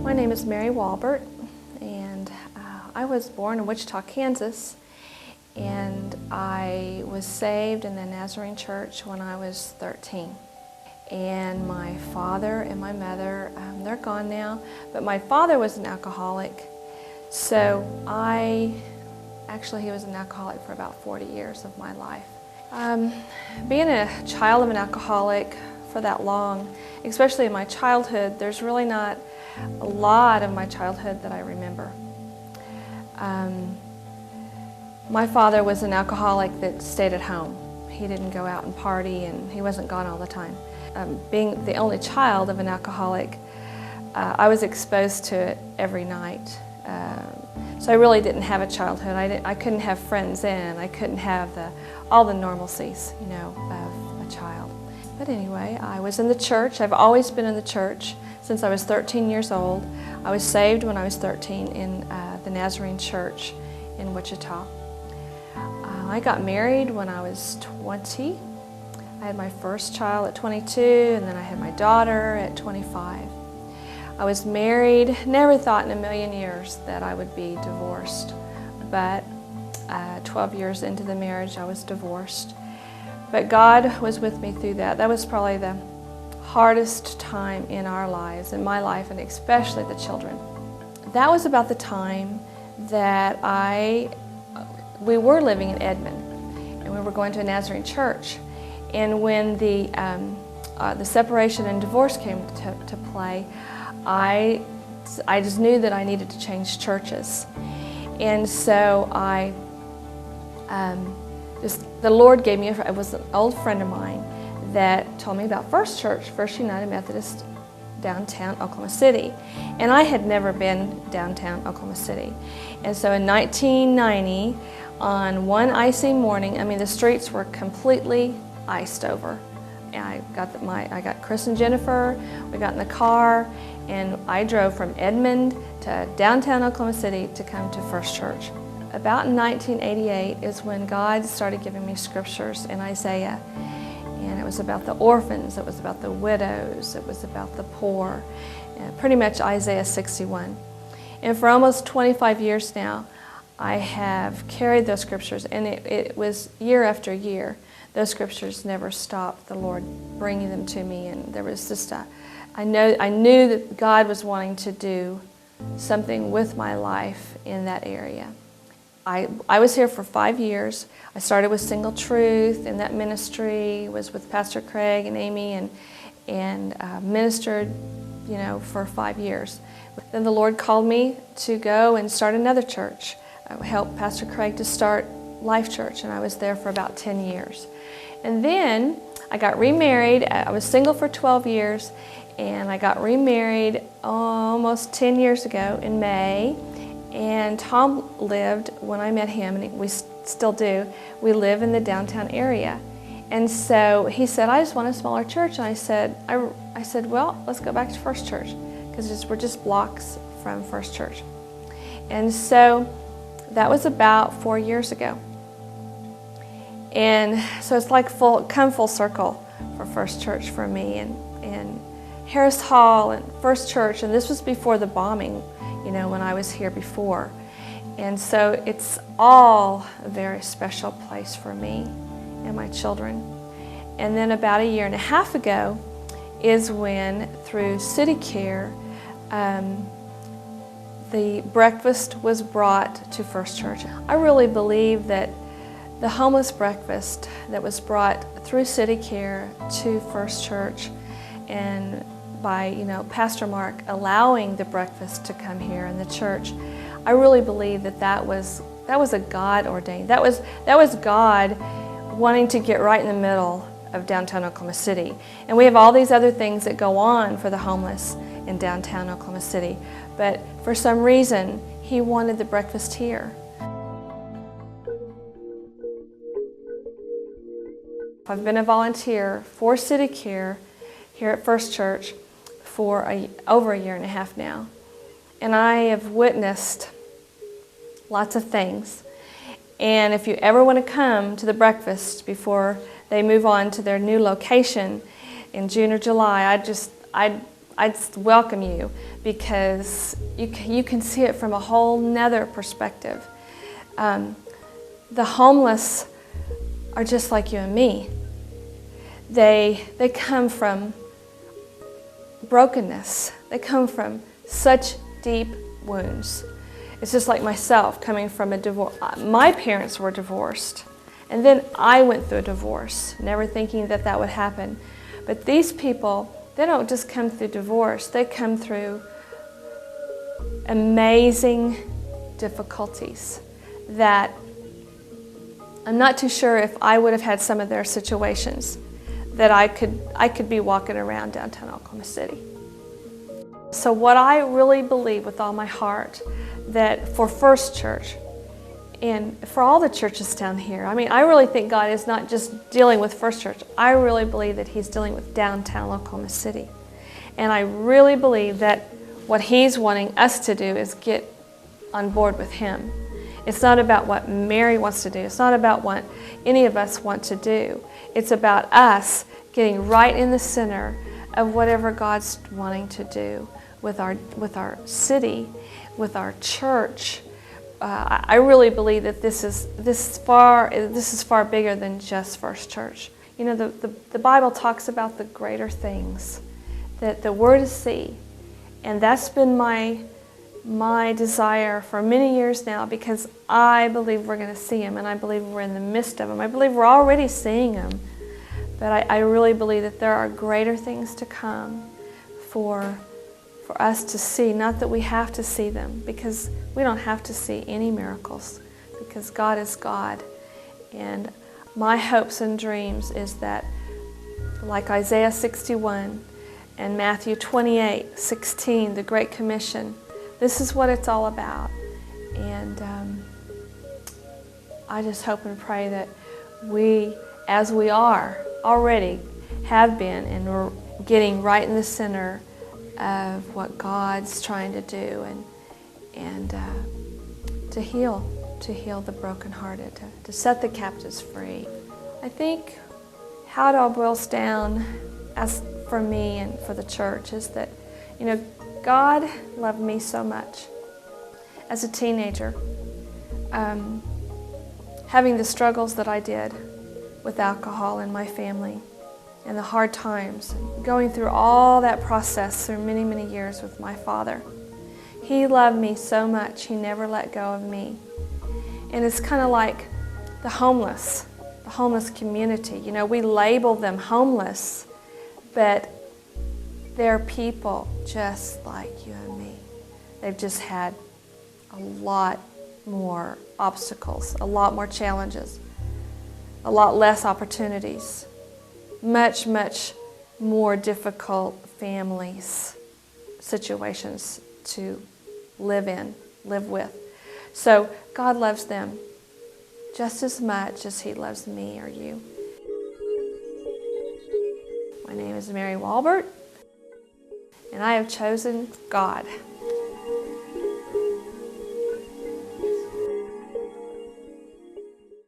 My name is Mary Walbert, and I was born in Wichita, Kansas, and I was saved in the Nazarene Church when I was 13. And my father and my mother, they're gone now, but my father was an alcoholic, so he was an alcoholic for about 40 years of my life. Being a child of an alcoholic for that long, especially in my childhood, there's really not a lot of my childhood that I remember. My father was an alcoholic that stayed at home. He didn't go out and party, and he wasn't gone all the time. Being the only child of an alcoholic, I was exposed to it every night. So I really didn't have a childhood. I couldn't have friends then. I couldn't have all the normalcies, of a child. But anyway, I was in the church. I've always been in the church since I was 13 years old. I was saved when I was 13 in the Nazarene Church in Wichita. I got married when I was 20. I had my first child at 22, and then I had my daughter at 25. I was married, never thought in a million years that I would be divorced, but 12 years into the marriage I was divorced. But God was with me through that. That was probably the hardest time in our lives, in my life, and especially the children. That was about the time that we were living in Edmond, and we were going to a Nazarene church. And when the separation and divorce came to play, I just knew that I needed to change churches. And so the Lord gave me, it was an old friend of mine that told me about First Church, First United Methodist, downtown Oklahoma City. And I had never been downtown Oklahoma City. And so in 1990, on one icy morning, the streets were completely iced over. And I got Chris and Jennifer, we got in the car, and I drove from Edmond to downtown Oklahoma City to come to First Church. About in 1988 is when God started giving me scriptures in Isaiah. And it was about the orphans, it was about the widows, it was about the poor, pretty much Isaiah 61. And for almost 25 years now, I have carried those scriptures, and it was year after year. Those scriptures never stopped, the Lord bringing them to me, and there was just I knew that God was wanting to do something with my life in that area. I was here for 5 years. I started with Single Truth, and that ministry was with Pastor Craig and Amy, and ministered, for 5 years. Then the Lord called me to go and start another church. I helped Pastor Craig to start Life Church, and I was there for about 10 years. And then I got remarried. I was single for 12 years, and I got remarried almost 10 years ago in May. And Tom lived, when I met him, and we still do, we live in the downtown area. And so he said, I just want a smaller church. And I said, well, let's go back to First Church, because we're just blocks from First Church. And so that was about 4 years ago. And so it's like come full circle for First Church for me, and Harris Hall and First Church, and this was before the bombing, when I was here before. And so it's all a very special place for me and my children. And then about a year and a half ago is when, through City Care, the breakfast was brought to First Church. I really believe that the homeless breakfast that was brought through City Care to First Church, and by Pastor Mark allowing the breakfast to come here in the church, I really believe that was a God ordained. That was God wanting to get right in the middle of downtown Oklahoma City. And we have all these other things that go on for the homeless in downtown Oklahoma City, but for some reason He wanted the breakfast here. I've been a volunteer for City Care here at First Church for over a year and a half now. And I have witnessed lots of things. And if you ever want to come to the breakfast before they move on to their new location in June or July, I'd I just welcome you because you can see it from a whole nother perspective. The homeless are just like you and me. They come from brokenness. They come from such deep wounds. It's just like myself coming from a divorce. My parents were divorced, and then I went through a divorce, never thinking that that would happen. But these people, they don't just come through divorce, they come through amazing difficulties that I'm not too sure if I would have had some of their situations that I could be walking around downtown Oklahoma City. So what I really believe with all my heart, that for First Church and for all the churches down here, I mean, I really think God is not just dealing with First Church. I really believe that He's dealing with downtown Oklahoma City. And I really believe that what He's wanting us to do is get on board with Him. It's not about what Mary wants to do. It's not about what any of us want to do. It's about us getting right in the center of whatever God's wanting to do with our city, with our church. I really believe that this is far bigger than just First Church. You know, the Bible talks about the greater things that we're to see, and that's been my desire for many years now, because I believe we're going to see Him, and I believe we're in the midst of Him. I believe we're already seeing Him, but I really believe that there are greater things to come for us to see. Not that we have to see them, because we don't have to see any miracles, because God is God. And my hopes and dreams is that, like Isaiah 61 and Matthew 28:16, the Great Commission, this is what it's all about. And I just hope and pray that we, as we are already, have been, and we're getting right in the center of what God's trying to do, and to heal the brokenhearted, to set the captives free. I think how it all boils down, as for me and for the church, is that, you know, God loved me so much as a teenager, having the struggles that I did with alcohol in my family and the hard times, going through all that process through many, many years with my father. He loved me so much, He never let go of me. And it's kind of like the homeless community. You know, we label them homeless, but they're people just like you and me. They've just had a lot more obstacles, a lot more challenges, a lot less opportunities, much, much more difficult families, situations to live with. So God loves them just as much as He loves me or you. My name is Mary Walbert, and I have chosen God.